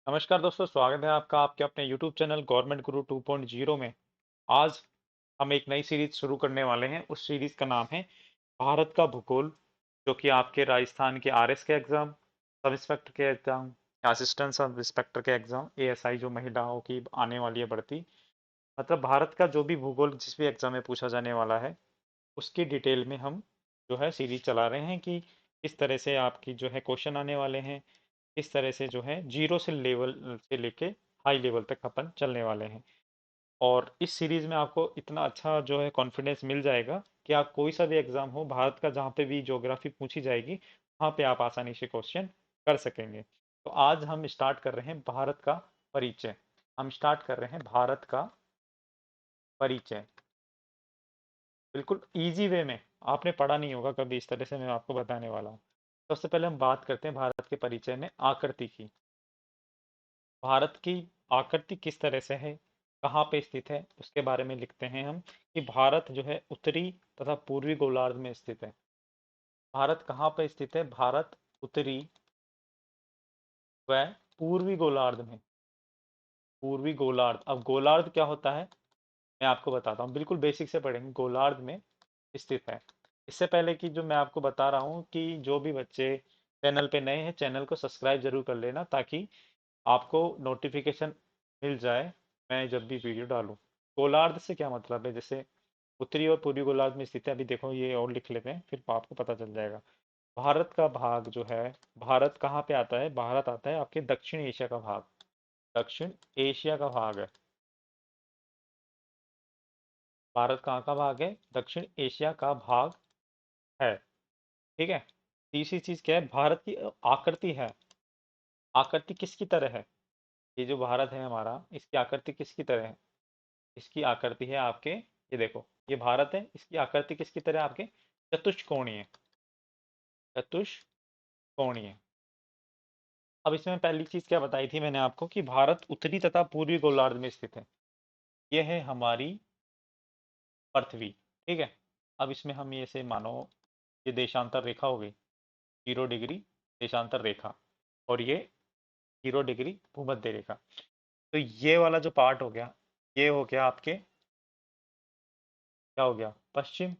नमस्कार दोस्तों, स्वागत है आपका आपके अपने YouTube चैनल गवर्नमेंट गुरु 2.0 में। आज हम एक नई सीरीज शुरू करने वाले हैं। उस सीरीज का नाम है भारत का भूगोल, जो कि आपके राजस्थान के आरएस के एग्जाम, सब इंस्पेक्टर के एग्जाम, असिस्टेंट सब इंस्पेक्टर के एग्जाम, एएसआई जो महिलाओं की आने वाली है भर्ती, मतलब भारत का जो भी भूगोल जिस भी एग्जाम में पूछा जाने वाला है उसकी डिटेल में हम जो है सीरीज चला रहे हैं कि किस तरह से आपकी जो है क्वेश्चन आने वाले हैं, किस तरह से जो है जीरो से लेवल से लेके हाई लेवल तक अपन चलने वाले हैं। और इस सीरीज में आपको इतना अच्छा जो है कॉन्फिडेंस मिल जाएगा कि आप कोई सा भी एग्जाम हो भारत का, जहाँ पे भी ज्योग्राफी पूछी जाएगी वहाँ पे आप आसानी से क्वेश्चन कर सकेंगे। तो आज हम स्टार्ट कर रहे हैं भारत का परिचय। हम स्टार्ट कर रहे हैं भारत का परिचय, बिल्कुल इजी वे में। आपने पढ़ा नहीं होगा कभी इस तरह से, मैं आपको बताने वाला हूँ। सबसे पहले हम बात करते हैं भारत के परिचय में आकृति की। भारत की आकृति किस तरह से है, कहाँ पे स्थित है, उसके बारे में लिखते हैं हम कि भारत जो है उत्तरी तथा पूर्वी गोलार्ध में स्थित है। भारत कहाँ पे स्थित है? भारत उत्तरी व पूर्वी गोलार्ध में। पूर्वी गोलार्ध, अब गोलार्ध क्या होता है मैं आपको बताता हूँ, बिल्कुल बेसिक से पढ़ेंगे। गोलार्ध में स्थित है। इससे पहले कि जो मैं आपको बता रहा हूँ कि जो भी बच्चे चैनल पे नए हैं चैनल को सब्सक्राइब जरूर कर लेना, ताकि आपको नोटिफिकेशन मिल जाए मैं जब भी वीडियो डालूं। गोलार्ध से क्या मतलब है? जैसे उत्तरी और पूर्वी गोलार्ध में स्थित है, अभी देखो ये और लिख लेते हैं फिर आपको पता चल जाएगा। भारत का भाग जो है, भारत कहाँ पे आता है? भारत आता है आपके दक्षिण एशिया का भाग। दक्षिण एशिया का भाग है भारत। कहाँ का भाग है? दक्षिण एशिया का भाग है। ठीक है। तीसरी चीज क्या है? भारत की आकृति है। आकृति किसकी तरह है? ये जो भारत है हमारा, इसकी आकृति किसकी तरह है? इसकी आकृति है आपके, ये देखो ये भारत है, इसकी आकृति किसकी तरह है आपके? चतुष्कोणीय। चतुष्कोणीय। अब इसमें पहली चीज क्या बताई थी मैंने आपको कि भारत उत्तरी तथा पूर्वी गोलार्ध में स्थित है। ये है हमारी पृथ्वी। ठीक है। अब इसमें हम ये से मानो ये देशांतर रेखा हो गई, 0 डिग्री देशांतर रेखा, और ये 0 डिग्री भूमध्य रेखा। तो ये वाला जो पार्ट हो गया, ये हो गया आपके, क्या हो गया? पश्चिम।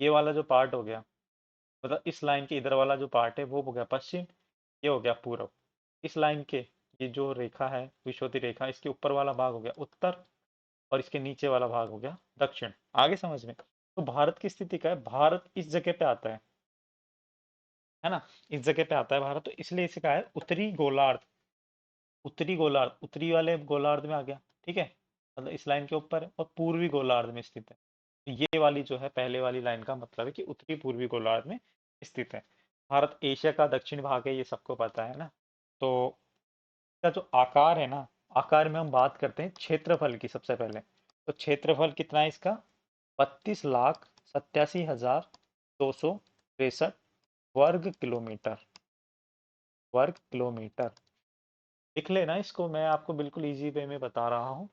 ये वाला जो पार्ट हो गया, मतलब इस लाइन के इधर वाला जो पार्ट है वो हो गया पश्चिम। ये हो गया पूर्व। इस लाइन के ये जो रेखा है विषुवती रेखा, इसके ऊपर वाला भाग हो गया उत्तर, और इसके नीचे वाला भाग हो गया दक्षिण। आगे समझ में? तो भारत की स्थिति क्या है? भारत इस जगह पे आता है ना, इस जगह पे आता है भारत, तो इसलिए इसे कहा है उत्तरी गोलार्ध। उत्तरी गोलार्ध, उत्तरी वाले गोलार्ध में आ गया। ठीक है, मतलब इस लाइन के ऊपर है, और पूर्वी गोलार्ध में स्थित है। तो ये वाली जो है पहले वाली लाइन का मतलब है कि उत्तरी पूर्वी गोलार्ध में स्थित है। भारत एशिया का दक्षिण भाग है, ये सबको पता है ना। तो इसका जो आकार है ना, आकार में हम बात करते हैं क्षेत्रफल की सबसे पहले। तो क्षेत्रफल कितना है इसका? 32,87,263 वर्ग किलोमीटर। वर्ग किलोमीटर। लिख लेना इसको, मैं आपको बिल्कुल इजी वे में बता रहा हूँ।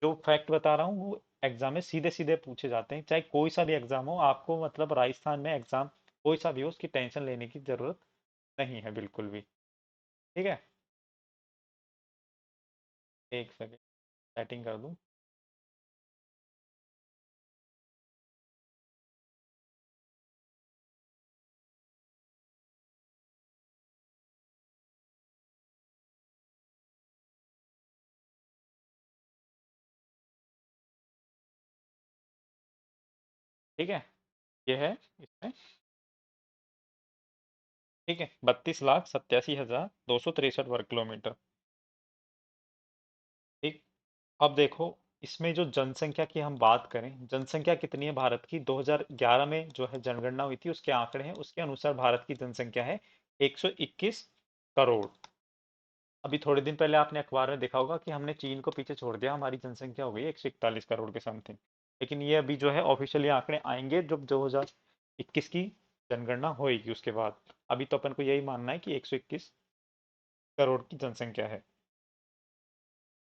जो फैक्ट बता रहा हूँ वो एग्जाम में सीधे सीधे पूछे जाते हैं, चाहे कोई सा भी एग्जाम हो। आपको मतलब राजस्थान में एग्जाम कोई सा भी हो उसकी टेंशन लेने की जरूरत नहीं है बिल्कुल भी। ठीक है। एक सेकेंड सेटिंग कर दूं। ठीक है, ये है इसमें। ठीक है, 32,87,263 वर्ग किलोमीटर। ठीक। अब देखो, इसमें जो जनसंख्या की हम बात करें, जनसंख्या कितनी है भारत की? 2011 में जो है जनगणना हुई थी, उसके आंकड़े हैं, उसके अनुसार भारत की जनसंख्या है 121 करोड़। अभी थोड़े दिन पहले आपने अखबार में देखा होगा कि हमने चीन को पीछे छोड़ दिया, हमारी जनसंख्या हो गई 141 करोड़ के समथिंग। लेकिन ये अभी जो है ऑफिशियली आंकड़े आएंगे जब 2021 की जनगणना होएगी उसके बाद। अभी तो अपन को यही मानना है कि 121 करोड़ की जनसंख्या है।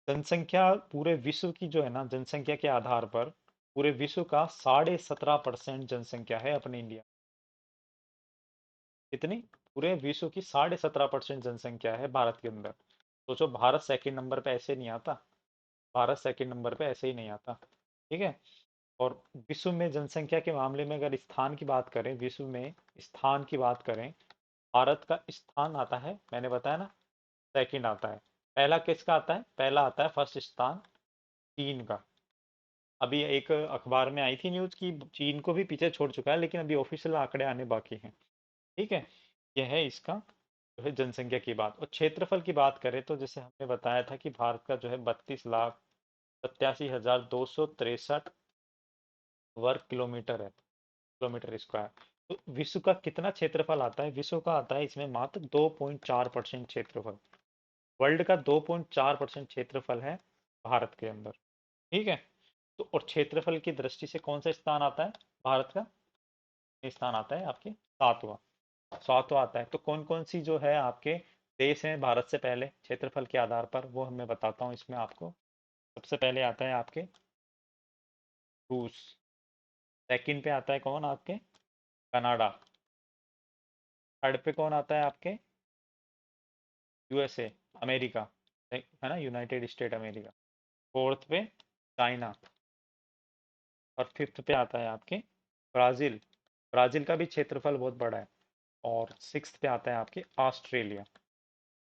जनसंख्या पूरे विश्व की जो है ना, जनसंख्या के आधार पर पूरे विश्व का 17.5% जनसंख्या है अपने इंडिया। कितनी? पूरे विश्व की 17.5% जनसंख्या है भारत के अंदर। सोचो, भारत सेकंड नंबर पे ऐसे नहीं आता। भारत सेकंड नंबर पे ऐसे ही नहीं आता। ठीक है। और विश्व में जनसंख्या के मामले में अगर स्थान की बात करें, विश्व में स्थान की बात करें, भारत का स्थान आता है, मैंने बताया ना, सेकंड आता है। पहला किसका आता है? पहला आता है फर्स्ट स्थान चीन का। अभी एक अखबार में आई थी न्यूज की चीन को भी पीछे छोड़ चुका है, लेकिन अभी ऑफिशियल आंकड़े आने बाकी हैं। ठीक है। यह है इसका जो है जनसंख्या की बात। और क्षेत्रफल की बात करें तो जैसे हमने बताया था कि भारत का जो है 32,87,263 वर्ग किलोमीटर है, किलोमीटर स्क्वायर। तो विश्व का कितना क्षेत्रफल आता है? विश्व का आता है इसमें मात्र 2.4% क्षेत्रफल। वर्ल्ड का 2.4% क्षेत्रफल है भारत के अंदर। ठीक है। तो और क्षेत्रफल की दृष्टि से कौन सा स्थान आता है भारत का? ये स्थान आता है आपके सातवां। सातवां आता है। तो कौन कौन सी जो है आपके देश हैं भारत से पहले क्षेत्रफल के आधार पर, वो मैं बताता हूँ इसमें आपको। सबसे पहले आता है आपके रूस। सेकंड पे आता है कौन आपके? कनाडा। थर्ड पे कौन आता है आपके? यूएसए, अमेरिका, है ना, यूनाइटेड स्टेट अमेरिका। फोर्थ पे चाइना। और फिफ्थ पे आता है आपके ब्राजील। ब्राजील का भी क्षेत्रफल बहुत बड़ा है। और सिक्स्थ पे आता है आपके ऑस्ट्रेलिया।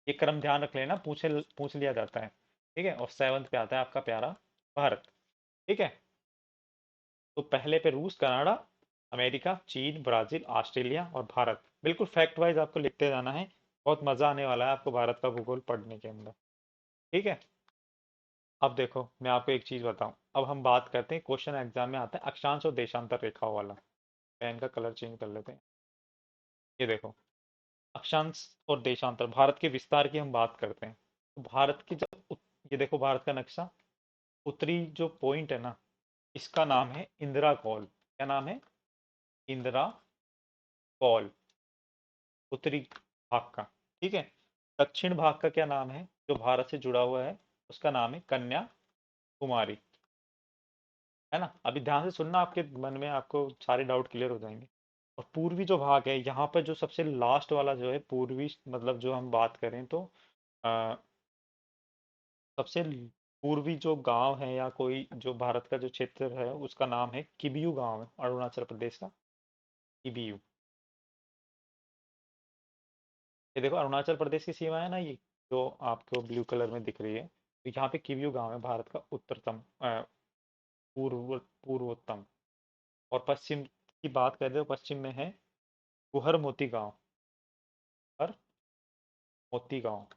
ये क्रम ध्यान रख लेना, पूछ लिया जाता है। ठीक है। और सेवंथ पे आता है आपका प्यारा भारत। ठीक है। तो पहले पे रूस, कनाडा, अमेरिका, चीन, ब्राजील, ऑस्ट्रेलिया और भारत। बिल्कुल फैक्ट वाइज आपको लिखते जाना है। बहुत मजा आने वाला है आपको भारत का भूगोल पढ़ने के अंदर। ठीक है। अब देखो, मैं आपको एक चीज बताऊं। अब हम बात करते हैं, क्वेश्चन एग्जाम में आता है अक्षांश और देशांतर रेखाओं वाला। पेन का कलर चेंज कर लेते हैं। ये देखो, अक्षांश और देशांतर, भारत के विस्तार की हम बात करते हैं। तो भारत की जब ये देखो भारत का नक्शा, उत्तरी जो पॉइंट है ना, इसका नाम है इंदिरा कॉल। क्या नाम है? इंदिरा कॉल। उत्तरी भाग का। ठीक है। दक्षिण भाग का क्या नाम है जो भारत से जुड़ा हुआ है? उसका नाम है कन्याकुमारी। है ना? अभी ध्यान से सुनना, आपके मन में आपको सारे डाउट क्लियर हो जाएंगे। और पूर्वी जो भाग है, यहाँ पर जो सबसे लास्ट वाला जो है पूर्वी, मतलब जो हम बात करें तो अ, सबसे पूर्वी जो गांव है या कोई जो भारत का जो क्षेत्र है, उसका नाम है किबियू गांव है, अरुणाचल प्रदेश का। किबियू। ये देखो अरुणाचल प्रदेश की सीमा है ना, ये जो आपको ब्लू कलर में दिख रही है, तो यहाँ पे किबियू गांव है, भारत का उत्तरतम पूर्वोत्तम। और पश्चिम की बात करें तो पश्चिम में है कुहर मोती गांव। हर मोती गांव,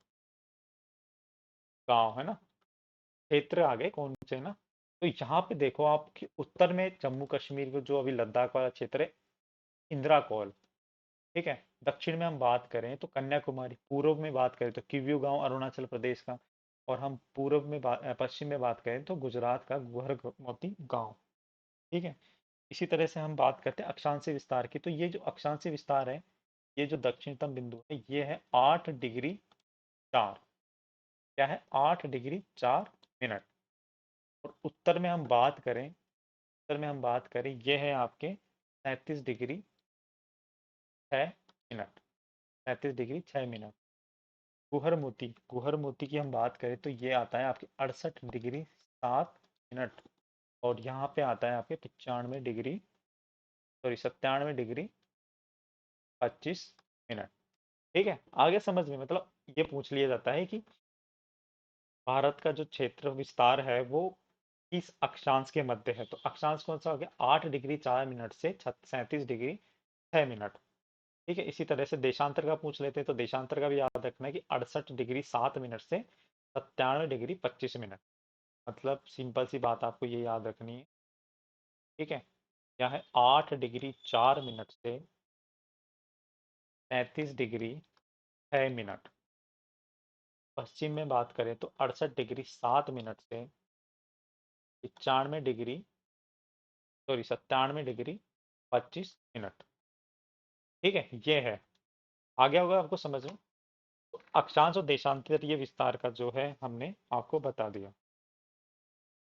गांव है ना। क्षेत्र आ गए कौन से ना। तो यहाँ पे देखो आप कि उत्तर में जम्मू कश्मीर को, जो अभी लद्दाख वाला क्षेत्र है, इंदिरा कौल। ठीक है। दक्षिण में हम बात करें तो कन्याकुमारी, पूर्व में बात करें तो किव्यू गांव अरुणाचल प्रदेश का। और हम पूर्व में पश्चिम में बात करें तो गुजरात का गुहरमोती गांव। ठीक है। इसी तरह से हम बात करते हैं अक्षांशीय विस्तार की। तो ये जो अक्षांशीय विस्तार है, ये जो दक्षिणतम बिंदु है, ये है 8 डिग्री 4। क्या है? 8 डिग्री 4 मिनट। और उत्तर में हम बात करें, उत्तर में हम बात करें, ये है आपके 37 डिग्री 6 मिनट। 37 degree 6 minute. गुहर मोती की हम बात करें तो ये आता है आपके 68 डिग्री 7 मिनट। और यहाँ पे आता है आपके 95 डिग्री, सॉरी 97 डिग्री 25 मिनट। ठीक है। आगे समझ में, मतलब ये पूछ लिया जाता है कि भारत का जो क्षेत्र विस्तार है वो किस अक्षांश के मध्य है। तो अक्षांश कौन सा हो गया? 8 डिग्री 4 मिनट से 37 डिग्री 6 मिनट। ठीक है। इसी तरह से देशांतर का पूछ लेते हैं, तो देशांतर का भी याद रखना है कि 68 डिग्री 7 मिनट से 97 डिग्री 25 मिनट। मतलब सिंपल सी बात आपको ये याद रखनी है। ठीक है। यह है 8 डिग्री 4 मिनट से 37 डिग्री 6 मिनट। पश्चिम में बात करें तो 68 डिग्री 7 मिनट से 95 डिग्री, सॉरी 97 डिग्री 25 मिनट। ठीक है। ये है, आ गया होगा आपको समझ में। तो अक्षांश और देशांतरीय विस्तार का जो है हमने आपको बता दिया।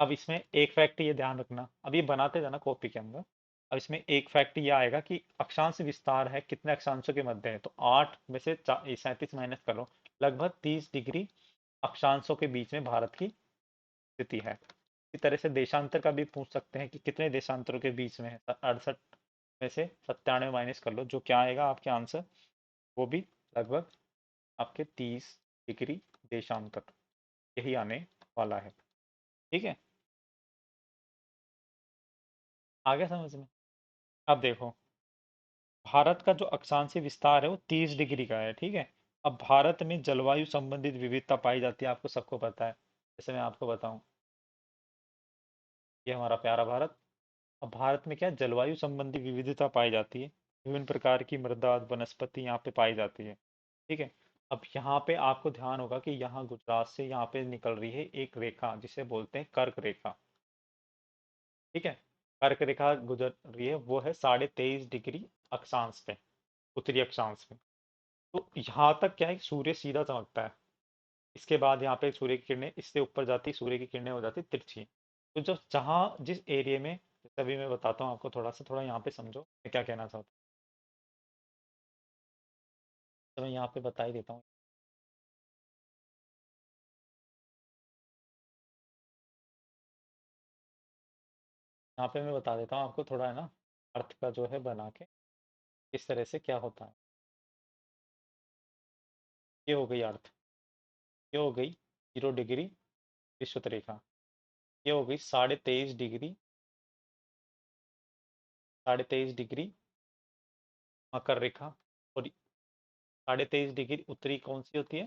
अब इसमें एक फैक्ट ये ध्यान रखना, अब ये बनाते जाना कॉपी के अंदर। अब इसमें एक फैक्ट ये आएगा कि अक्षांश विस्तार है कितने अक्षांशों के मध्य है, तो 8 में से 37 माइनस करो, लगभग 30 डिग्री अक्षांशों के बीच में भारत की स्थिति है। इसी तरह से देशांतर का भी पूछ सकते हैं कि कितने देशांतरों के बीच में है। 68 में से 97 माइनस कर लो, जो क्या आएगा आपके आंसर, वो भी लगभग आपके 30 डिग्री देशांतर यही आने वाला है। ठीक है, आगे समझ में। अब देखो, भारत का जो अक्षांशीय विस्तार है वो 30 डिग्री का है। ठीक है, अब भारत में जलवायु संबंधित विविधता पाई जाती है, आपको सबको पता है। जैसे मैं आपको बताऊं, ये हमारा प्यारा भारत। अब भारत में क्या है, जलवायु संबंधी विविधता पाई जाती है। विभिन्न प्रकार की मृदा वनस्पति यहाँ पे पाई जाती है। ठीक है, अब यहाँ पे आपको ध्यान होगा कि यहाँ गुजरात से यहाँ पे निकल रही है एक रेखा जिसे बोलते हैं कर्क रेखा। ठीक है, कर्क रेखा गुजर रही है, वो है 23.5 डिग्री अक्षांश पे, उत्तरी अक्षांश पे। तो यहाँ तक क्या है कि सूर्य सीधा चमकता है। इसके बाद यहाँ पे सूर्य की किरणें इससे ऊपर जाती, सूर्य की किरणें हो जाती तिरछी। तो जब जहाँ जिस एरिया में, तभी मैं बताता हूँ आपको, थोड़ा यहाँ पे समझो मैं क्या कहना चाहता हूँ। तो मैं यहाँ पे बता ही देता हूँ। यहाँ पे मैं बता देता हूँ आपको थोड़ा, है ना, अर्थ का जो है बना के, इस तरह से क्या होता है। ये हो गई अर्थ, ये हो गई 0 डिग्री विषुवत रेखा, ये हो गई 23.5 डिग्री, 23.5 डिग्री मकर रेखा, और 23.5 डिग्री उत्तरी कौन सी होती है,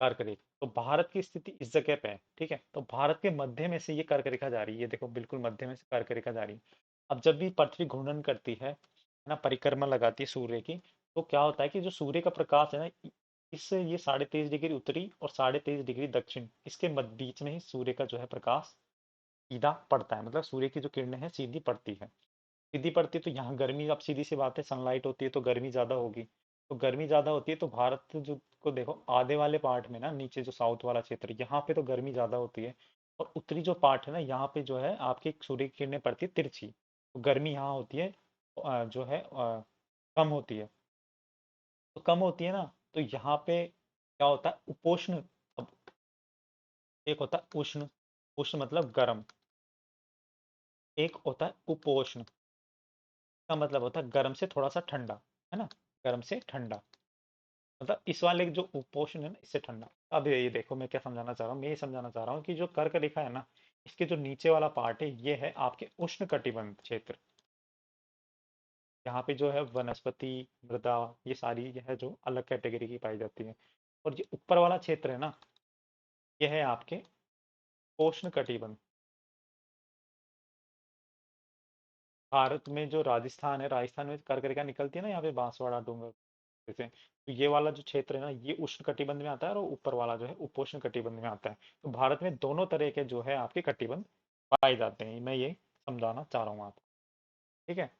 कर्क रेखा। तो भारत की स्थिति इस जगह पे है। ठीक है, तो भारत के मध्य में से ये कर्क रेखा जा रही है, देखो बिल्कुल मध्य में से कर्क रेखा जा रही है। अब जब भी पृथ्वी घूर्णन करती है ना, परिक्रमा लगाती है सूर्य की, तो क्या होता है कि जो सूर्य का प्रकाश है ना, इस ये 23.5 डिग्री उत्तरी और 23.5 डिग्री दक्षिण, इसके मध्य बीच में ही सूर्य का जो है प्रकाश सीधा पड़ता है, मतलब सूर्य की जो किरणें हैं सीधी पड़ती है। सीधी पड़ती है तो यहाँ गर्मी, अब सीधी सी बात है, सनलाइट होती है तो गर्मी ज्यादा होगी। तो गर्मी ज्यादा होती है तो भारत जो को देखो, आधे वाले पार्ट में ना, नीचे जो साउथ वाला क्षेत्र, यहाँ पे तो गर्मी ज्यादा होती है। और उत्तरी जो पार्ट है ना, यहाँ पे जो है आपकी सूर्य की किरणें पड़ती है तिरछी, तो गर्मी यहाँ होती है, जो है कम होती है। तो कम होती है ना, तो यहाँ पे क्या होता है, उपोष्ण। अब एक होता है उष्ण, उष्ण मतलब गर्म, एक होता है उपोष्ण का मतलब होता है गर्म से थोड़ा सा ठंडा, है ना, गर्म से ठंडा। मतलब इस वाले जो उपोषण है ना, इससे ठंडा। अब ये देखो मैं क्या समझाना चाह रहा हूँ, मैं ये समझाना चाह रहा हूँ कि जो कर्क रेखा है ना, इसके जो नीचे वाला पार्ट है, ये है आपके उष्ण कटिबंध क्षेत्र। यहाँ पे जो है वनस्पति, मृदा, ये सारी यह है जो अलग कैटेगरी की पाई जाती है। और ये ऊपर वाला क्षेत्र है ना, यह है आपके उष्ण कटिबंध। भारत में जो राजस्थान है, राजस्थान में कर्क रेखा निकलती है ना, यहाँ पे बांसवाड़ा डूंगर जैसे, तो ये वाला जो क्षेत्र है ना, ये उष्ण कटिबंध में आता है, और ऊपर वाला जो है उपोष्ण कटिबंध में आता है। तो भारत में दोनों तरह के जो है आपके कटिबंध पाए जाते हैं, मैं ये समझाना चाह रहा हूँ आपको। ठीक है,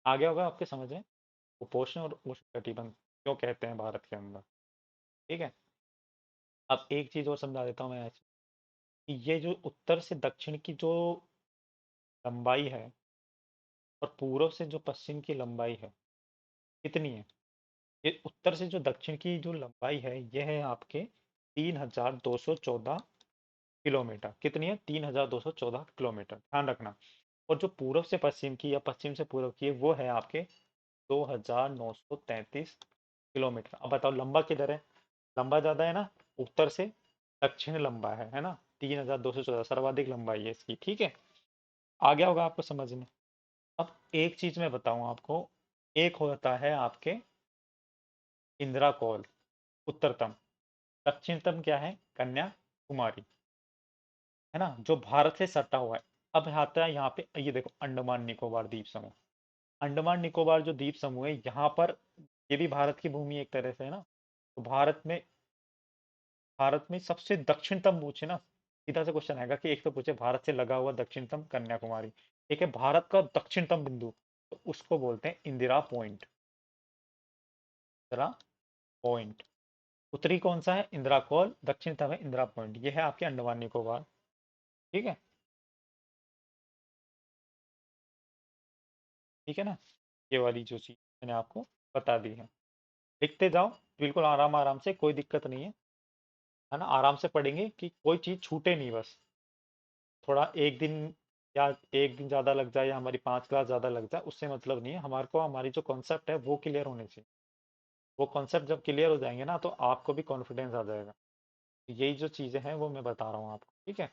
आगे होगा आपके समझ में, उपोष्ण और उष्ण कटिबंध क्यों कहते हैं भारत के अंदर। ठीक है, अब एक चीज और समझा देता हूँ मैं आज, कि ये जो उत्तर से दक्षिण की जो लंबाई है, और पूर्व से जो पश्चिम की लंबाई है, कितनी है। ये उत्तर से जो दक्षिण की जो लंबाई है, यह है आपके 3214 किलोमीटर। कितनी है, 3214 किलोमीटर, ध्यान रखना। और जो पूर्व से पश्चिम की या पश्चिम से पूर्व की है, वो है आपके 2933 किलोमीटर। अब बताओ लंबा किधर है, लंबा ज्यादा है ना, उत्तर से दक्षिण लंबा है ना, 3214 सर्वाधिक लंबाई है इसकी। ठीक है, आ गया होगा आपको समझ में। अब एक चीज मैं बताऊं आपको, एक होता है आपके इंदिरा कौल, उत्तरतम। दक्षिणतम क्या है, कन्याकुमारी, है ना, जो भारत से सटा हुआ है। अब आता है यहाँ पे, ये देखो अंडमान निकोबार द्वीप समूह। अंडमान निकोबार जो द्वीप समूह है, यहाँ पर ये भी भारत की भूमि एक तरह से, है ना। तो भारत में सबसे दक्षिणतम पूछे ना, सीधा से क्वेश्चन आएगा कि एक तो पूछे भारत से लगा हुआ दक्षिणतम कन्याकुमारी, एक है भारत का दक्षिणतम बिंदु, तो उसको बोलते हैं इंदिरा पॉइंट। इंदिरा पॉइंट। उत्तरी कौन सा है, इंदिरा कौल, दक्षिणतम है इंदिरा पॉइंट, ये है आपके अंडमान निकोबार। ठीक है, ठीक है ना, ये वाली जो चीज मैंने आपको बता दी है, लिखते जाओ, बिल्कुल आराम आराम से, कोई दिक्कत नहीं है। है ना, आराम से पढ़ेंगे कि कोई चीज छूटे नहीं बस। थोड़ा एक दिन या एक दिन ज्यादा लग जाए या हमारी 5 क्लास ज्यादा लग जाए उससे मतलब नहीं है, हमारे को हमारी जो कॉन्सेप्ट है वो क्लियर होने चाहिए। वो कॉन्सेप्ट जब क्लियर हो जाएंगे ना तो आपको भी कॉन्फिडेंस आ जाएगा। यही जो चीजें हैं वो मैं बता रहा हूँ आपको, ठीक है।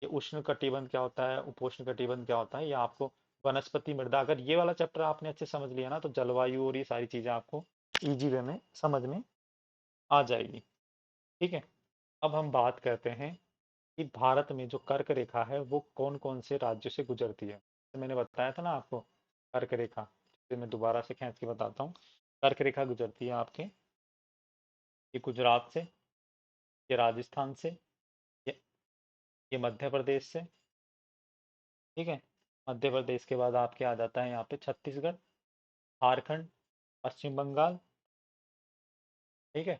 ये उष्ण कटिबंध क्या होता है, उपोष्ण कटिबंध क्या होता है, ये आपको वनस्पति मृदा, अगर ये वाला चैप्टर आपने अच्छे समझ लिया ना तो जलवायु और ये सारी चीजें आपको इजी वे में समझ में आ जाएगी, ठीक है। अब हम बात करते हैं कि भारत में जो कर्क रेखा है वो कौन कौन से राज्यों से गुजरती है। तो मैंने बताया था ना आपको कर्क रेखा, फिर मैं दोबारा से खींच के बताता हूँ। कर्क रेखा गुजरती है आपके, ये गुजरात से, ये राजस्थान से, ये ये मध्य प्रदेश से, ठीक है। मध्य प्रदेश के बाद आपके आ जाता है यहाँ पे छत्तीसगढ़, झारखंड, पश्चिम बंगाल, ठीक है।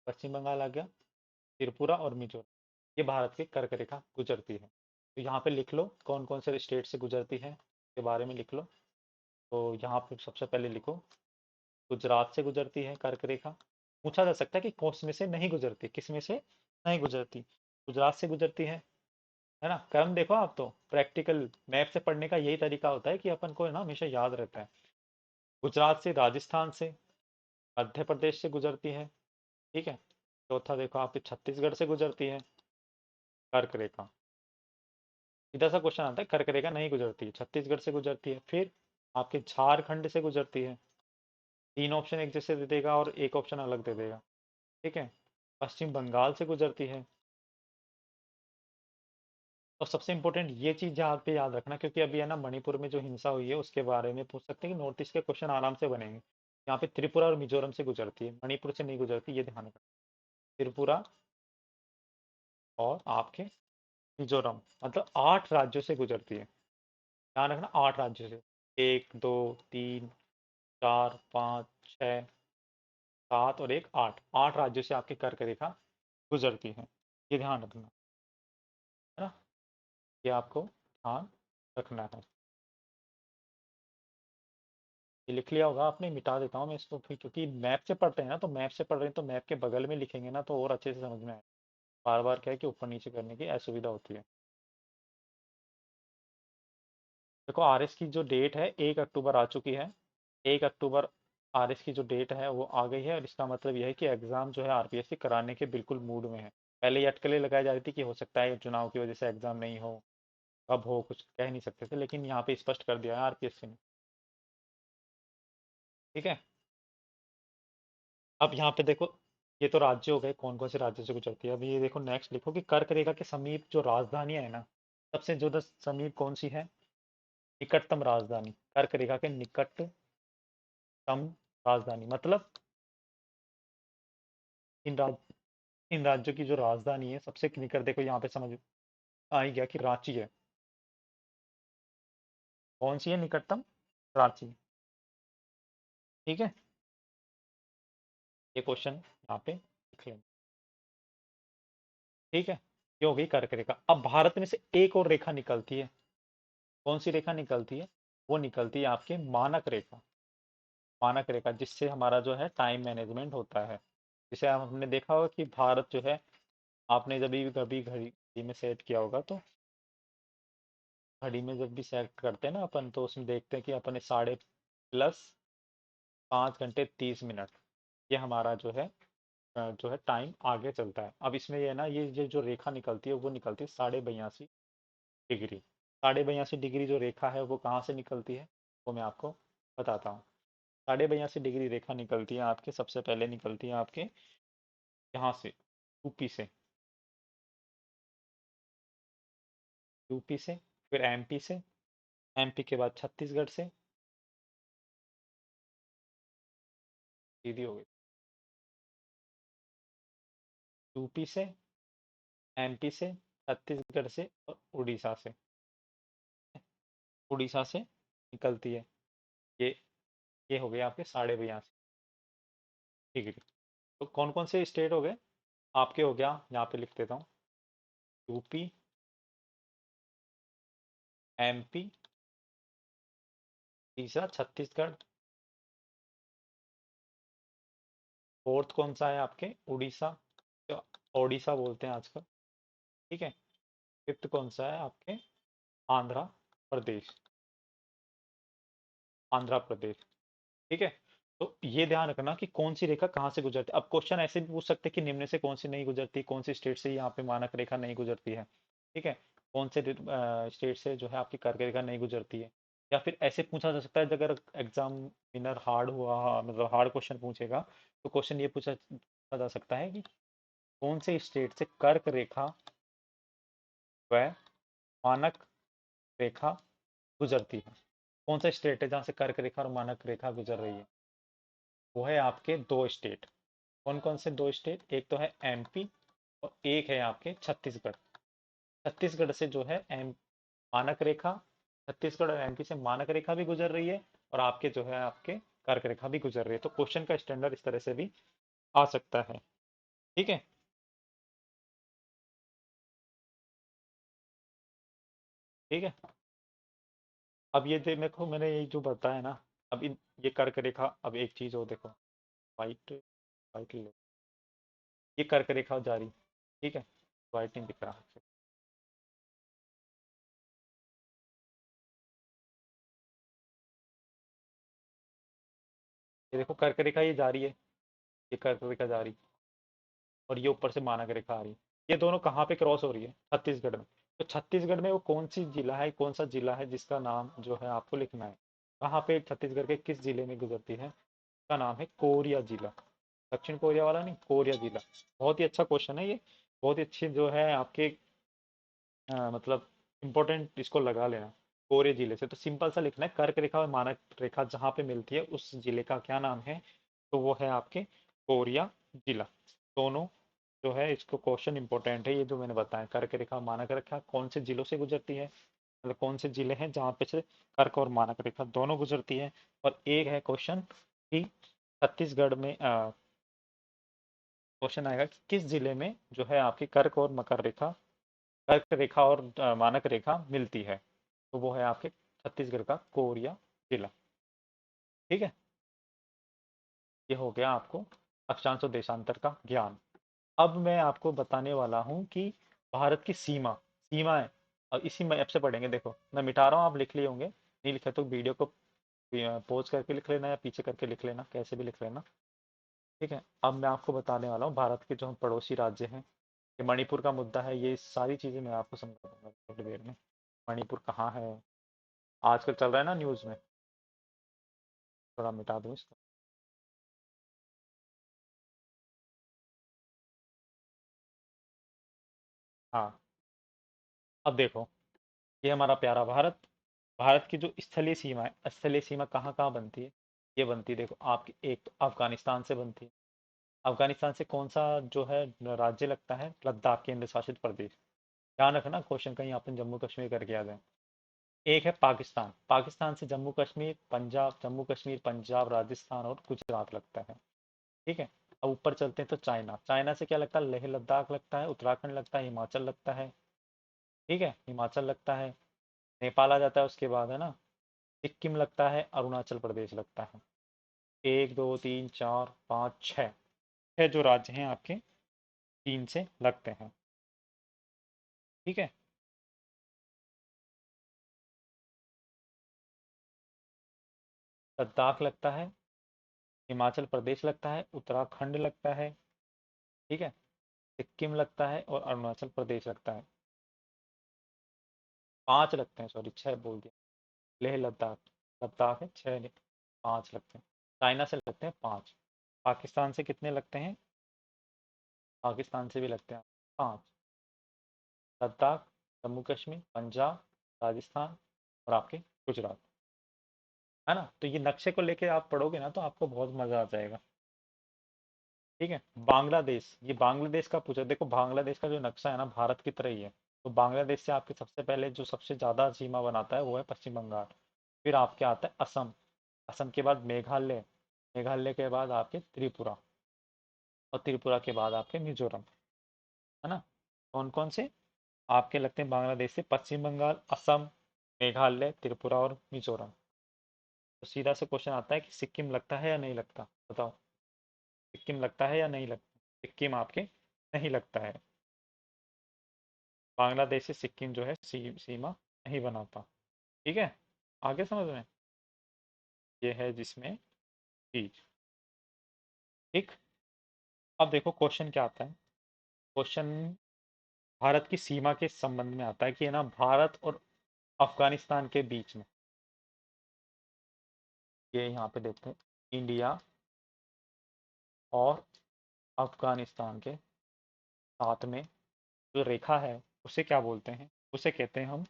पश्चिम बंगाल आ गया, त्रिपुरा और मिजोरम। ये भारत की कर्क रेखा गुजरती है। तो यहाँ पे लिख लो कौन कौन से स्टेट से गुजरती है के बारे में लिख लो। तो यहाँ पे सबसे पहले लिखो गुजरात से गुजरती है कर्क रेखा। पूछा जा सकता है कि कौन में से नहीं गुजरती, किस में से नहीं गुजरती। गुजरात से गुजरती है ना। क्रम देखो आप, तो प्रैक्टिकल मैप से पढ़ने का यही तरीका होता है कि अपन को है ना हमेशा याद रहता है। गुजरात से, राजस्थान से, मध्य प्रदेश से गुजरती है, ठीक है। चौथा देखो आपके छत्तीसगढ़ से गुजरती है कर्क रेखा। सीधा सा क्वेश्चन आता है, कर्क रेखा नहीं गुजरती है, छत्तीसगढ़ से गुजरती है। फिर आपके झारखंड से गुजरती है। तीन ऑप्शन एक जैसे दे देगा और एक ऑप्शन अलग दे देगा, ठीक है। पश्चिम बंगाल से गुजरती है। और सबसे इंपॉर्टेंट ये चीज यहाँ पे याद रखना, क्योंकि अभी है ना मणिपुर में जो हिंसा हुई है उसके बारे में पूछ सकते हैं कि नॉर्थ ईस्ट के क्वेश्चन आराम से बनेंगे। यहाँ पे त्रिपुरा और मिजोरम से गुजरती है, मणिपुर से नहीं गुजरती, ये ध्यान रखना। त्रिपुरा और आपके मिजोरम, मतलब 8 राज्यों से गुजरती है। ध्यान रखना, 8 राज्यों से। 1 2 3 4 5 6 7 और एक 8, 8 राज्यों से आपकी कर्क रेखा गुजरती है। ये ध्यान रखना, है ना। ये आपको ध्यान रखना है। ये लिख लिया होगा आपने, मिटा देता हूँ मैं इसको फिर, क्योंकि मैप से पढ़ते हैं ना, तो मैप से पढ़ रहे हैं तो मैप के बगल में लिखेंगे ना तो और अच्छे से समझ में आए। बार बार क्या है कि ऊपर नीचे करने की असुविधा होती है। देखो आरएस की जो डेट है 1 अक्टूबर आ चुकी है। 1 अक्टूबर आरएस की जो डेट है वो आ गई है, और इसका मतलब यह है कि एग्जाम जो है आरपीएससी कराने के बिल्कुल मूड में है। पहले ये अटकलें लगाई जा रही थी कि हो सकता है चुनाव की वजह से एग्जाम नहीं हो, कब हो कुछ कह नहीं सकते थे, लेकिन यहाँ पे स्पष्ट कर दिया है आरपीएससी ने, ठीक है। अब यहाँ पे देखो, ये तो राज्य हो गए कौन कौन से राज्य से गुजरती है। अब ये देखो नेक्स्ट लिखो कि कर्क रेखा के समीप जो राजधानी है ना, सबसे ज्यादा समीप कौन सी है, निकटतम राजधानी। कर्क रेखा के निकटतम राजधानी मतलब इन इन राज्यों की जो राजधानी है सबसे निकट, देखो यहाँ पे समझ आ ही गया कि रांची है। कौन सी है निकटतम, रांची, ठीक है। ये क्वेश्चन यहाँ पे लिख लेंगे, ठीक है। ये हो गई कर्क रेखा। अब भारत में से एक और रेखा निकलती है। कौन सी रेखा निकलती है, वो निकलती है आपके मानक रेखा। मानक रेखा जिससे हमारा जो है टाइम मैनेजमेंट होता है। जिसे हमने देखा होगा कि भारत जो है, आपने जब भी कभी घड़ी घड़ी में सेट किया होगा तो घड़ी में जब भी सेट करते हैं ना अपन, तो उसमें देखते हैं कि अपन साढ़े प्लस 5 घंटे 30 मिनट, ये हमारा जो है टाइम आगे चलता है। अब इसमें ये है ना, ये जो रेखा निकलती है वो निकलती है 82.5 डिग्री। 82.5 डिग्री जो रेखा है वो कहाँ से निकलती है, वो मैं आपको बताता हूँ। 82.5 डिग्री रेखा निकलती है आपके, सबसे पहले निकलती है आपके यहाँ से, यूपी से। यूपी से, फिर एमपी से, एमपी के बाद छत्तीसगढ़ से, सीधी हो गई। यूपी से, एमपी से, छत्तीसगढ़ से और उड़ीसा से। उड़ीसा से निकलती है ये ये हो गए आपके 82.5 डिग्री। तो कौन कौन से स्टेट हो गए आपके, हो गया यहाँ पे लिख देता हूँ, यूपी, एमपी, तीसरा छत्तीसगढ़, फोर्थ कौन सा है आपके उड़ीसा, ओडिशा बोलते हैं आजकल। ठीक है। फिफ्थ कौन सा है आपके? आंध्रा प्रदेश। आंध्र प्रदेश। ठीक है। तो ये ध्यान रखना कि कौन सी रेखा कहाँ से गुजरती है। अब क्वेश्चन ऐसे भी पूछ सकते हैं कि निम्न से कौन सी नहीं गुजरती, कौन सी स्टेट से यहाँ पे मानक रेखा नहीं गुजरती है। ठीक है। कौन से स्टेट से जो है आपकी कर्क रेखा नहीं गुजरती है। या फिर ऐसे पूछा जा सकता है, अगर एग्जामिनर हार्ड हुआ, मतलब हार्ड क्वेश्चन पूछेगा, तो क्वेश्चन ये पूछा जा सकता है कि कौन से स्टेट से कर्क रेखा व मानक रेखा गुजरती है। कौन सा स्टेट है जहाँ से कर्क रेखा और मानक रेखा गुजर रही है? वो है आपके दो स्टेट। कौन कौन से दो स्टेट? एक तो है एमपी और एक है आपके छत्तीसगढ़। छत्तीसगढ़ से जो है एम मानक रेखा, छत्तीसगढ़ और एमपी से मानक रेखा भी गुजर रही है, और आपके जो है आपके कर्क रेखा भी गुजर रही है। तो क्वेश्चन का स्टैंडर्ड इस तरह से भी आ सकता है। ठीक है। ठीक है। अब ये देखो, मैंने ये जो बताया ना, अब ये कर्क रेखा, अब एक चीज और देखो। वाइट, वाइट लो, ये कर्क रेखा जा रही। ठीक है। वाइट नहीं दिख रहा। ये देखो कर्क रेखा ये जा रही है, ये कर्क रेखा जा रही, और ये ऊपर से मानक रेखा आ रही है। ये दोनों कहाँ पे क्रॉस हो रही है? छत्तीसगढ़ में। तो छत्तीसगढ़ में वो कौन सी जिला है, कौन सा जिला है जिसका नाम जो है आपको लिखना है। कहाँ पे छत्तीसगढ़ के किस जिले में गुजरती है? उसका नाम है कोरिया जिला। दक्षिण कोरिया वाला नहीं, कोरिया जिला। बहुत ही अच्छा क्वेश्चन है ये। बहुत ही अच्छी जो है आपके मतलब इम्पोर्टेंट, इसको लगा लेना। कोरिया जिले से तो सिंपल सा लिखना है, कर्क रेखा और मानक रेखा जहाँ पे मिलती है उस जिले का क्या नाम है? तो वो है आपके कोरिया जिला। दोनों जो है, इसको क्वेश्चन इंपॉर्टेंट है, ये जो मैंने बताया कर्क रेखा मानक रेखा कौन से जिलों से गुजरती है, मतलब कौन से जिले हैं जहाँ पे से कर्क और मानक रेखा दोनों गुजरती है। और एक है क्वेश्चन कि छत्तीसगढ़ में क्वेश्चन आएगा कि किस जिले में जो है आपकी कर्क और मकर रेखा, कर्क रेखा और मानक रेखा मिलती है। तो वो है आपके छत्तीसगढ़ का कोरिया जिला। ठीक है। ये हो गया आपको अक्षांश और देशांतर का ज्ञान। अब मैं आपको बताने वाला हूँ कि भारत की सीमाएं, और इसी मैप से पढ़ेंगे। देखो मैं मिटा रहा हूँ, आप लिख लिए होंगे, नहीं लिखे तो वीडियो को पॉज करके लिख लेना या पीछे करके लिख लेना, कैसे भी लिख लेना। ठीक है। अब मैं आपको बताने वाला हूँ भारत के जो हम पड़ोसी राज्य हैं। ये मणिपुर का मुद्दा है, ये सारी चीजें मैं आपको समझा दूंगा थोड़ी देर में। मणिपुर कहाँ है, आजकल चल रहा है ना न्यूज में। थोड़ा मिटा दूँ इसको। हाँ। अब देखो, ये हमारा प्यारा भारत। भारत की जो स्थलीय सीमा है, स्थलीय सीमा कहाँ कहाँ बनती है? ये बनती है, देखो आपकी, एक तो अफगानिस्तान से बनती है। अफगानिस्तान से कौन सा जो है राज्य लगता है? लद्दाख, केंद्र शासित प्रदेश। ध्यान रखना क्वेश्चन कहीं आपने जम्मू कश्मीर करके आ जाए। एक है पाकिस्तान, पाकिस्तान से जम्मू कश्मीर, पंजाब, जम्मू कश्मीर, पंजाब, राजस्थान और गुजरात लगता है। ठीक है। अब ऊपर चलते हैं तो चाइना, चाइना से क्या लगता है? लेह लद्दाख लगता है, उत्तराखंड लगता है, हिमाचल लगता है। ठीक है, हिमाचल लगता है। नेपाल आ जाता है उसके बाद, है ना। सिक्किम लगता है, अरुणाचल प्रदेश लगता है। एक दो तीन चार पाँच छः, छः जो राज्य हैं आपके तीन से लगते हैं। ठीक है। लद्दाख लगता है, हिमाचल प्रदेश लगता है, उत्तराखंड लगता है। ठीक है। सिक्किम लगता है और अरुणाचल प्रदेश लगता है। पांच लगते हैं, सॉरी छह बोल दिया। लेह लद्दाख, लद्दाख है छह नहीं, पांच लगते हैं। चाइना से लगते हैं पांच। पाकिस्तान से कितने लगते हैं? पाकिस्तान से भी लगते हैं पांच। लद्दाख, जम्मू कश्मीर, पंजाब, राजस्थान और आपके गुजरात। है ना। तो ये नक्शे को लेके आप पढ़ोगे ना तो आपको बहुत मजा आ जाएगा। ठीक है। बांग्लादेश, ये बांग्लादेश का पूछा, देखो बांग्लादेश का जो नक्शा है ना भारत की तरह ही है। तो बांग्लादेश से आपके सबसे पहले जो सबसे ज्यादा सीमा बनाता है वो है पश्चिम बंगाल। फिर आपके आता है असम, असम के बाद मेघालय, मेघालय के बाद आपके त्रिपुरा, और त्रिपुरा के बाद आपके मिजोरम। है ना। कौन कौन से आपके लगते हैं बांग्लादेश से? पश्चिम बंगाल, असम, मेघालय, त्रिपुरा और मिजोरम। तो सीधा से क्वेश्चन आता है कि सिक्किम लगता है या नहीं लगता? बताओ, सिक्किम लगता है या नहीं लगता? सिक्किम आपके नहीं लगता है। बांग्लादेश से सिक्किम जो है सीमा नहीं बनाता। ठीक है, आगे समझ में। ये है जिसमें चीज। ठीक। अब देखो क्वेश्चन क्या आता है। क्वेश्चन भारत की सीमा के संबंध में आता है कि है ना, भारत और अफगानिस्तान के बीच में, ये यहाँ पे देखते हैं, इंडिया और अफगानिस्तान के साथ में जो रेखा है उसे क्या बोलते हैं? उसे कहते हैं हम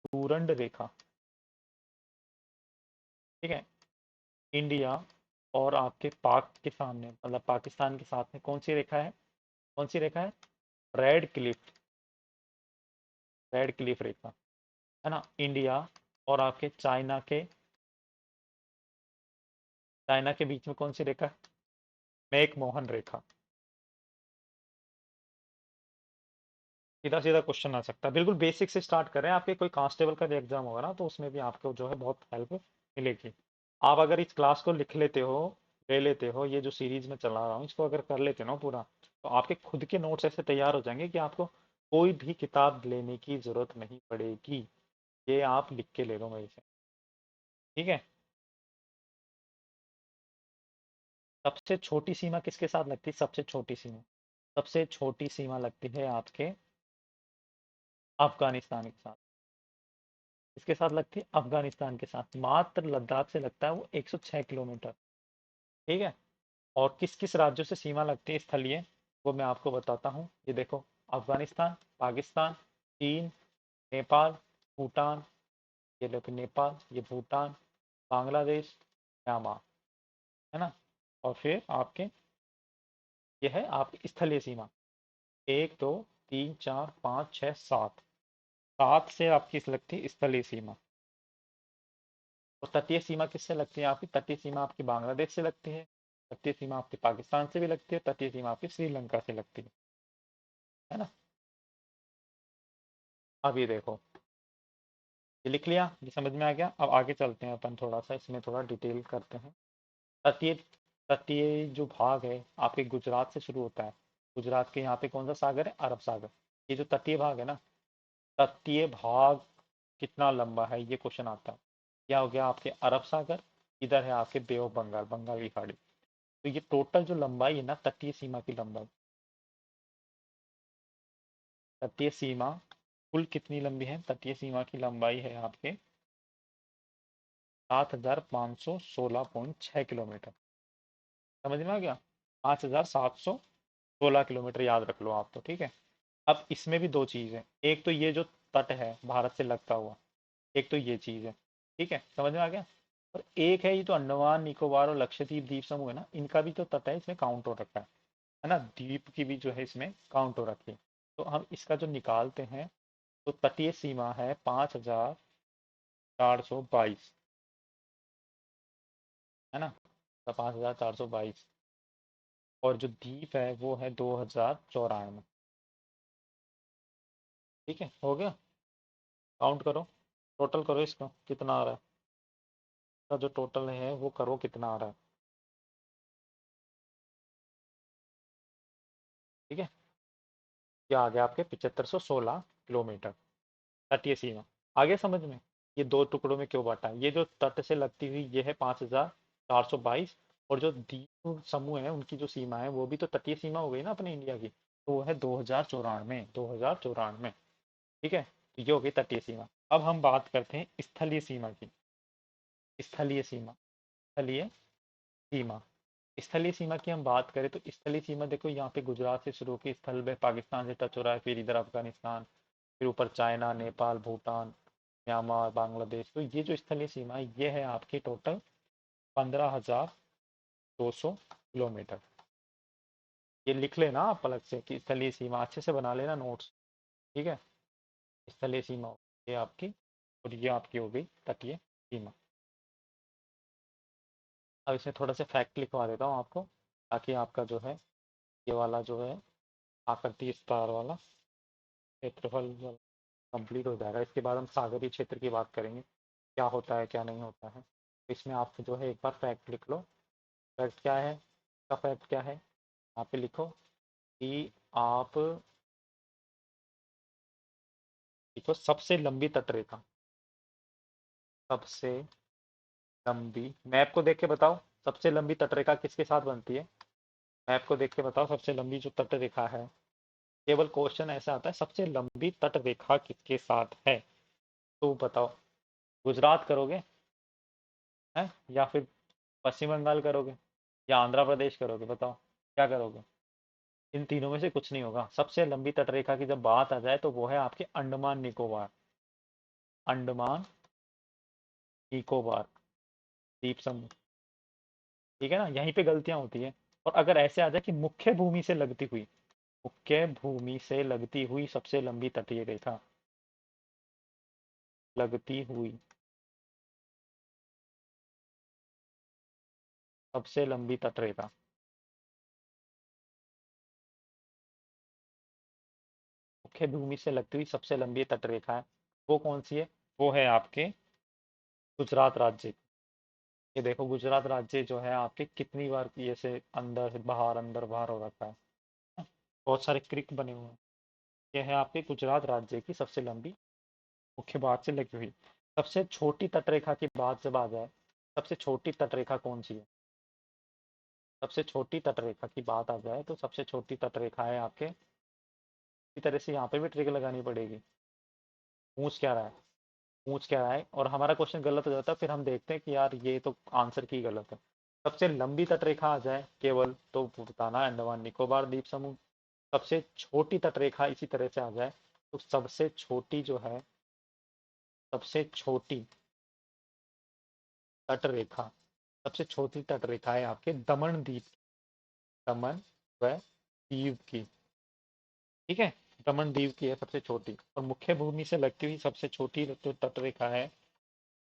डूरंड रेखा। ठीक है। इंडिया और आपके पाक के सामने, मतलब पाकिस्तान के साथ में कौन सी रेखा है? कौन सी रेखा है? Red Cliff. रेड क्लिफ रेखा, है ना। इंडिया और आपके चाइना के बीच में कौन सी रेखा है? मैकमोहन रेखा। सीधा सीधा क्वेश्चन आ सकता है, बिल्कुल बेसिक से स्टार्ट कर रहे हैं। आपके कोई कांस्टेबल का एग्जाम होगा ना, तो उसमें भी आपको जो है बहुत हेल्प मिलेगी। आप अगर इस क्लास को लिख लेते हो, ले लेते हो, ये जो सीरीज में चला रहा हूँ इसको अगर कर लेते हो ना पूरा, तो आपके खुद के नोट्स ऐसे तैयार हो जाएंगे कि आपको कोई भी किताब लेने की जरूरत नहीं पड़ेगी। ये आप लिख के ले लो मेरे से। ठीक है। सबसे छोटी सीमा किसके साथ लगती है? सबसे छोटी सीमा, सबसे छोटी सीमा लगती है आपके अफगानिस्तान के साथ। इसके साथ लगती है अफगानिस्तान के साथ, मात्र लद्दाख से लगता है वो 106 किलोमीटर। ठीक है। और किस किस राज्यों से सीमा लगती है स्थलीय, वो मैं आपको बताता हूँ। ये देखो, अफगानिस्तान, पाकिस्तान, चीन, नेपाल, भूटान, ये देखो नेपाल, ये भूटान, बांग्लादेश, म्यांमार, है ना। और फिर आपके ये है आपकी स्थलीय सीमा, 1 2 3 4 5 6 7, 7 से आपकी लगती है स्थलीय सीमा। और तटीय सीमा किससे लगती है? आपकी तटीय सीमा आपकी बांग्लादेश से लगती है, तटीय सीमा आपकी पाकिस्तान से भी लगती है, तटीय सीमा आपकी श्रीलंका से लगती है ना। अब ये देखो, ये लिख लिया, ये समझ में आ गया। अब आगे चलते हैं अपन, थोड़ा सा इसमें थोड़ा डिटेल करते हैं। तटीय तटीय जो भाग है आपके गुजरात से शुरू होता है। गुजरात के यहाँ पे कौन सा सागर है? अरब सागर। ये जो तटीय भाग है ना, तटीय भाग कितना लंबा है, ये क्वेश्चन आता है। क्या हो गया आपके अरब सागर, इधर है आपके बे ऑफ बंगाल, बंगाल की खाड़ी। तो ये टोटल जो लंबाई है ना तटीय सीमा की लंबाई, तटीय सीमा कुल कितनी लंबी है? तटीय सीमा की लंबाई है आपके 7516.6 किलोमीटर। समझ में आ गया? 5716 किलोमीटर याद रख लो आप तो। ठीक है। अब इसमें भी दो चीज है, एक तो ये जो तट है भारत से लगता हुआ, एक तो ये चीज है। ठीक है, समझ में आ गया। और एक है ये तो अंडमान निकोबार और लक्षद्वीप द्वीप समूह है ना, इनका भी तो तट है, इसमें काउंट हो रखा है ना। द्वीप की भी जो है इसमें काउंट हो रखी है। तो हम इसका जो निकालते हैं, तो तटीय सीमा है 5422, है ना। तो 5422, और जो द्वीप है वो है 2094। ठीक है, हो गया। काउंट करो, टोटल करो इसका कितना आ रहा है। इसका जो टोटल है वो करो कितना आ रहा है। ठीक है। ये आ गया आपके 7516 किलोमीटर तटीय सीमा। आगे समझ में। ये दो टुकड़ों में क्यों बांटा है? ये जो तट से लगती हुई ये है 5422, और जो द्वीप समूह है उनकी जो सीमा है वो भी तो तटीय सीमा हो गई ना अपने इंडिया की, तो वो है 2094, 2094। ठीक है, तो ये हो गई तटीय सीमा। अब हम बात करते हैं स्थलीय सीमा की। स्थलीय सीमा, स्थलीय सीमा, स्थलीय सीमा की हम बात करें तो स्थलीय सीमा देखो, यहाँ पे गुजरात से शुरू होकर स्थल में पाकिस्तान से टच हो रहा है, फिर इधर अफगानिस्तान, फिर ऊपर चाइना, नेपाल, भूटान, म्यांमार, बांग्लादेश। तो ये जो स्थलीय सीमा है ये है आपकी टोटल 15,200 किलोमीटर। ये लिख लेना आप अलग से कि स्थलीय सीमा, अच्छे से बना लेना नोट्स। ठीक है। स्थलीय सीमा ये आपकी, और ये आपकी हो गई तटीय सीमा। अब इसमें थोड़ा सा फैक्ट लिखवा देता हूँ आपको, ताकि आपका जो है ये वाला जो है आकृति स्टार वाला क्षेत्रफल कंप्लीट हो जाएगा। इसके बाद हम सागरीय क्षेत्र की बात करेंगे, क्या होता है क्या नहीं होता है। तो इसमें आप जो है एक बार फैक्ट लिख लो। फैक्ट क्या है? इसका फैक्ट क्या है? यहाँ पे लिखो कि आप देखो, सबसे लंबी तटरेखा, सबसे लंबी, मैप को देख के बताओ, सबसे लंबी तटरेखा किसके साथ बनती है? मैप को देख के बताओ, सबसे लंबी जो तटरेखा है, केवल क्वेश्चन ऐसा आता है सबसे लंबी तटरेखा किसके साथ है, तो बताओ। गुजरात करोगे हैं, या फिर पश्चिम बंगाल करोगे, या आंध्र प्रदेश करोगे, बताओ क्या करोगे? इन तीनों में से कुछ नहीं होगा। सबसे लंबी तटरेखा की जब बात आ जाए तो वो है आपके अंडमान निकोबार, अंडमान निकोबार द्वीप समूह। ठीक है ना, यहीं पे गलतियां होती है। और अगर ऐसे आ जाए कि मुख्य भूमि से लगती हुई, मुख्य भूमि से लगती हुई सबसे लंबी तटीय रेखा, लगती हुई सबसे लंबी तटरेखा, मुख्य भूमि से लगती हुई सबसे लंबी तटरेखा है, वो कौन सी है? वो है आपके गुजरात राज्य। ये देखो, गुजरात राज्य जो है आपके कितनी बार ये से अंदर बाहर हो रखा है, बहुत सारे क्रिक बने हुए हैं। ये है आपके गुजरात राज्य की सबसे लंबी मुख्य बात से लगी हुई। सबसे छोटी तटरेखा की बात जब आ जाए, सबसे छोटी तटरेखा कौन सी है? सबसे छोटी तटरेखा की बात आ जाए तो सबसे छोटी तटरेखा है आपके, इसी तरह से यहाँ पे भी ट्रिक लगानी पड़ेगी। पूछ क्या रहा है, पूछ क्या रहा है, और हमारा क्वेश्चन गलत हो जाता है, फिर हम देखते हैं कि यार ये तो आंसर की गलत है। सबसे लंबी तटरेखा आ जाए केवल तो बताना है अंडमान निकोबार द्वीप समूह। सबसे छोटी तटरेखा इसी तरह से आ जाए तो सबसे छोटी जो है, सबसे छोटी तटरेखा, सबसे छोटी तटरेखा है आपके दमन द्वीप, दमन व दीव की। ठीक है, दमन दीव की है सबसे छोटी। और मुख्य भूमि से लगती हुई सबसे छोटी जो तटरेखा है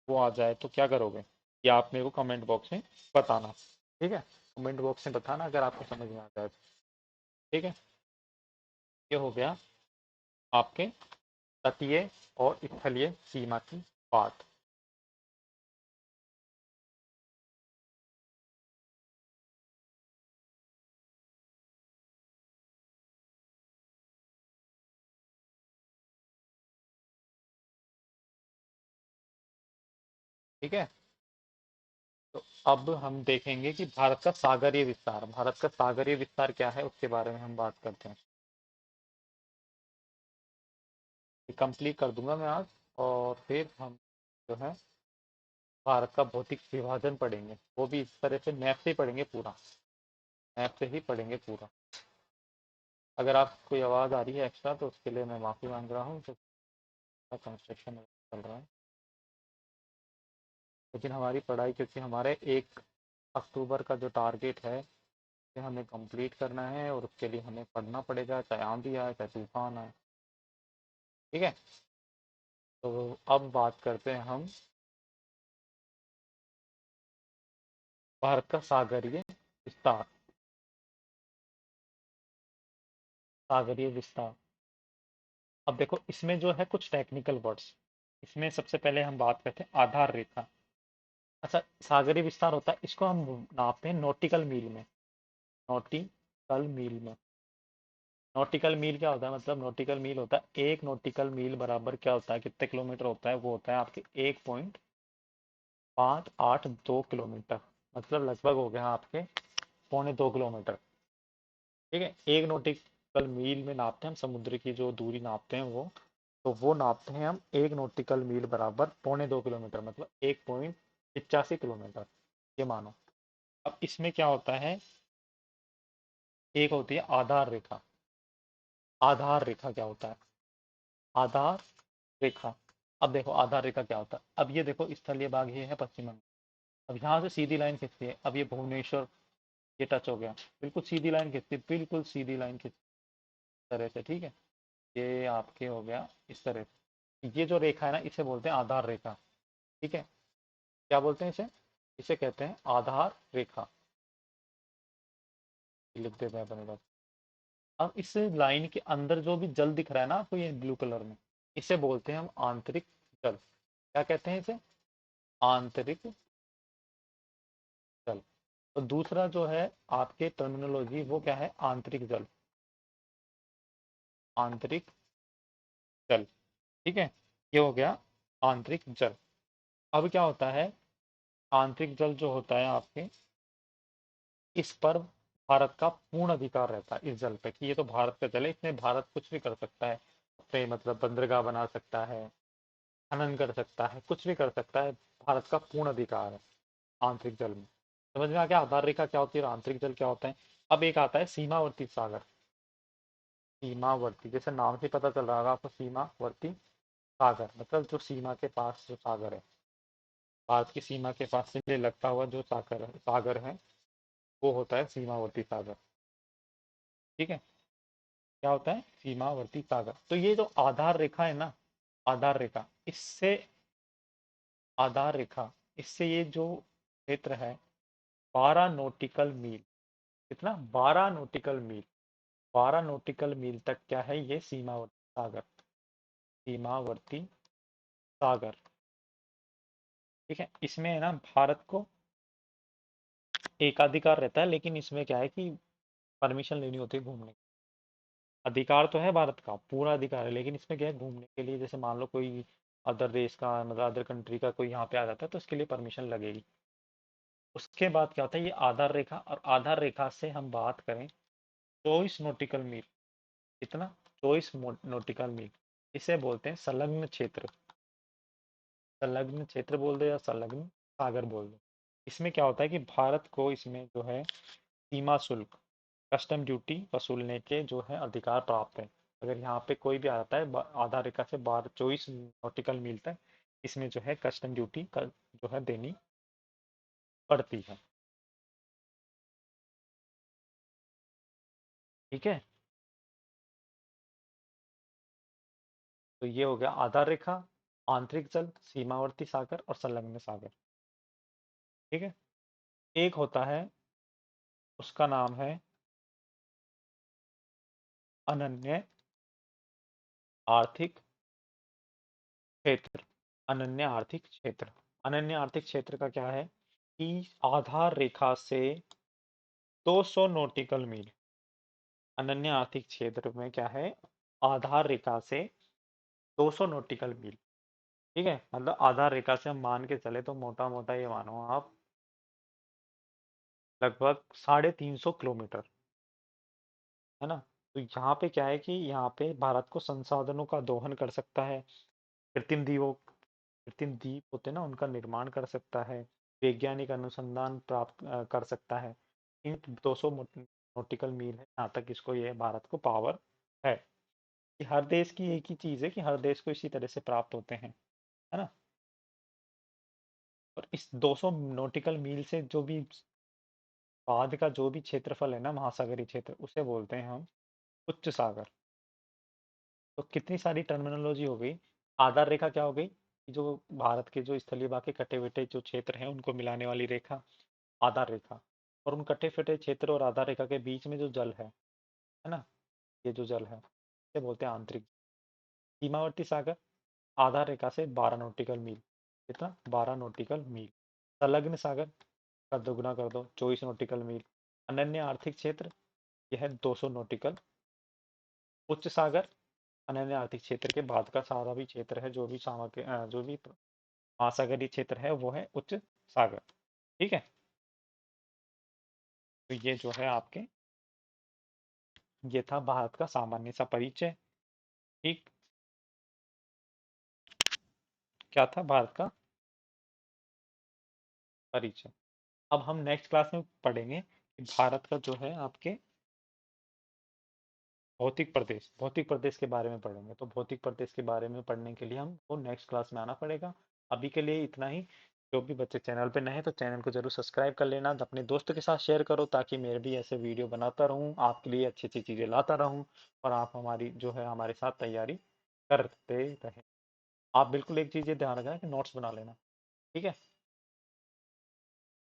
वो आ जाए तो क्या करोगे, ये आप मेरे को कमेंट बॉक्स में बताना। ठीक है, कमेंट बॉक्स में बताना अगर आपको समझ में आ जाए तो। ठीक है, ये हो गया आपके तटीय और स्थलीय सीमा की बात। ठीक है, तो अब हम देखेंगे कि भारत का सागरीय विस्तार, भारत का सागरीय विस्तार क्या है उसके बारे में हम बात करते हैं। कंप्लीट कर दूंगा मैं आज, और फिर हम जो है भारत का भौतिक विभाजन पढ़ेंगे, वो भी इस तरह से मैप से ही पढ़ेंगे पूरा, मैप से ही पढ़ेंगे पूरा। अगर आप कोई आवाज़ आ रही है एक्स्ट्रा तो उसके लिए मैं माफ़ी मांग रहा हूँ, तो कंस्ट्रक्शन चल रहा है। लेकिन हमारी पढ़ाई, क्योंकि हमारे 1 अक्टूबर का जो टारगेट है ये हमें कंप्लीट करना है, और उसके लिए हमें पढ़ना पड़ेगा, चाहे आंधी आए चाहे तूफान आए। ठीक है, तो अब बात करते हैं हम भारत का सागरीय विस्तार, सागरीय विस्तार। अब देखो, इसमें जो है कुछ टेक्निकल वर्ड्स, इसमें सबसे पहले हम बात करते हैं आधार रेखा। अच्छा, सागरीय विस्तार होता है, इसको हम नापते हैं नॉटिकल मील में, नॉटिकल मील में। नॉटिकल मील क्या होता है, मतलब नॉटिकल मील होता है, 1 नॉटिकल मील बराबर क्या होता है, कितने किलोमीटर होता है, वो होता है आपके 1.582 किलोमीटर, मतलब लगभग हो गया आपके 2.25 किलोमीटर। ठीक है, 1 नॉटिकल मील में नापते हैं हम समुद्र की जो दूरी नापते हैं वो, तो वो नापते हैं हम 1 नॉटिकल मील बराबर 2.25 किलोमीटर, मतलब 1.85 किलोमीटर, ये मानो। अब इसमें क्या होता है, एक होती है आधार रेखा। आधार रेखा क्या होता है, आधार रेखा। अब देखो आधार रेखा क्या होता है, अब ये देखो स्थलीय भाग ये है पश्चिम बंगाल, अब यहाँ से सीधी लाइन खींचती है, अब ये भुवनेश्वर, ये टच हो गया, बिल्कुल सीधी लाइन खींचती है, बिल्कुल सीधी लाइन खींचती है, इस तरह से। ठीक है, ये आपके हो गया इस तरह से। ये जो रेखा है ना, इसे बोलते हैं आधार रेखा। ठीक है, क्या बोलते हैं इसे, इसे कहते हैं आधार रेखा, ये लिख देते हैं अपने पास। अब इस लाइन के अंदर जो भी जल दिख रहा है ना आपको, ये ब्लू कलर में, इसे बोलते हैं हम आंतरिक जल। क्या कहते हैं इसे, आंतरिक जल। तो दूसरा जो है आपके टर्मिनोलॉजी वो क्या है, आंतरिक जल। आंतरिक जल। ठीक है, ये हो गया आंतरिक जल। अब क्या होता है, आंतरिक जल जो होता है आपके, इस पर भारत का पूर्ण अधिकार रहता है इस जल पे, कि ये तो भारत का जल है, इसमें भारत कुछ भी कर सकता है, अपने मतलब बंदरगाह बना सकता है, खनन कर सकता है, कुछ भी कर सकता है। भारत का पूर्ण अधिकार है आंतरिक जल में। समझ में आ गया आधार रेखा क्या होती है और आंतरिक जल क्या होता है। अब एक आता है सीमावर्ती सागर। सीमावर्ती, जैसे नाम से पता चल रहा होगा आपको, सीमावर्ती सागर मतलब जो सीमा के पास जो सागर है, भारत की सीमा के पास से लगता हुआ जो सागर है वो होता है सीमावर्ती सागर। ठीक है, क्या होता है सीमावर्ती सागर। तो ये जो आधार रेखा है ना, आधार रेखा, इससे, आधार रेखा, इससे ये जो क्षेत्र है 12 नॉटिकल मील, कितना, 12 नॉटिकल मील, 12 नॉटिकल मील तक क्या है ये सीमावर्ती सागर, सीमावर्ती सागर। ठीक है, इसमें है ना भारत को एकाधिकार रहता है, लेकिन इसमें क्या है कि परमिशन लेनी होती है घूमने की। अधिकार तो है भारत का, पूरा अधिकार है, लेकिन इसमें क्या है घूमने के लिए, जैसे मान लो कोई अदर देश का मतलब अदर कंट्री का कोई यहाँ पे आ जाता है तो उसके लिए परमिशन लगेगी। उसके बाद क्या होता है ये आधार रेखा, और आधार रेखा से हम बात करें 24 नॉटिकल मील, कितना, 24 नॉटिकल मील, इसे बोलते हैं संलग्न क्षेत्र। संलग्न क्षेत्र बोल दो या संलग्न सागर बोल दो। इसमें क्या होता है कि भारत को इसमें जो है सीमा शुल्क, कस्टम ड्यूटी वसूलने के जो है अधिकार प्राप्त है। अगर यहाँ पे कोई भी आता है आधार रेखा से 24 नॉटिकल मील तक, इसमें जो है कस्टम ड्यूटी का जो है देनी पड़ती है। ठीक है, तो ये हो गया आधार रेखा, आंतरिक जल, सीमावर्ती सागर और संलग्न सागर। ठीक है, एक होता है, उसका नाम है अनन्य आर्थिक क्षेत्र। अनन्य आर्थिक क्षेत्र, अनन्य आर्थिक क्षेत्र का क्या है कि आधार रेखा से 200 नॉटिकल मील, अनन्य आर्थिक क्षेत्र में क्या है, आधार रेखा से 200 नॉटिकल मील। ठीक है, मतलब आधार रेखा से हम मान के चले तो मोटा मोटा ये मानो आप लगभग 350 किलोमीटर, है ना। तो यहाँ पे क्या है कि यहाँ पे भारत को संसाधनों का दोहन कर सकता है, कृत्रिम द्वीप होते हैं ना उनका निर्माण कर सकता है, वैज्ञानिक अनुसंधान प्राप्त कर सकता है। इन 200 नॉटिकल मील है यहाँ तक इसको, ये भारत को पावर है। कि हर देश की एक ही चीज है कि हर देश को इसी तरह से प्राप्त होते हैं, है ना। और इस 200 नॉटिकल मील से जो भी बाद का जो भी क्षेत्रफल है ना महासागरीय क्षेत्र, उसे बोलते हैं हम उच्च सागर। तो कितनी सारी टर्मिनोलॉजी हो गई। आधार रेखा क्या हो गई कि जो भारत के जो स्थलीय भाग के कटे हुए जो क्षेत्र हैं उनको मिलाने वाली रेखा, आधार रेखा। और उन कटे फटे क्षेत्र और आधार रेखा के बीच में जो जल है ना, ये जो जल है इसे बोलते हैं आंतरिक। सीमावर्ती सागर आधार रेखा से 12 नॉटिकल मील, कितना, 12 नॉटिकल मील। संलग्न सागर का दोगुना कर दो, 24 नॉटिकल मील। अनन्य आर्थिक क्षेत्र यह है 200 नॉटिकल। उच्च सागर अनन्य आर्थिक क्षेत्र के बाद का सारा भी क्षेत्र है, जो भी सामग्री जो भी महासागरीय क्षेत्र है वो है उच्च सागर। ठीक है, तो ये जो है आपके, ये था भारत का सामान्य सा परिचय। ठीक, क्या था भारत का परिचय। अब हम नेक्स्ट क्लास में पढ़ेंगे कि भारत का जो है आपके भौतिक प्रदेश के बारे में पढ़ेंगे। तो भौतिक प्रदेश के बारे में पढ़ने के लिए हमको नेक्स्ट क्लास में आना पड़ेगा। अभी के लिए इतना ही। जो भी बच्चे चैनल पे नए हैं तो चैनल को जरूर सब्सक्राइब कर लेना, अपने दोस्तों के साथ शेयर करो ताकि मैं भी ऐसे वीडियो बनाता रहूं, आपके लिए अच्छी अच्छी चीज़ें लाता रहूं, और आप हमारी जो है हमारे साथ तैयारी करते रहें। आप बिल्कुल एक चीज़ ये ध्यान रखना कि नोट्स बना लेना। ठीक है,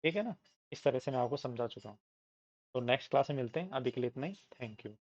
ठीक है ना। इस तरह से मैं आपको समझा चुका हूँ। तो नेक्स्ट क्लास में मिलते हैं, अभी के लिए इतना ही। Thank you.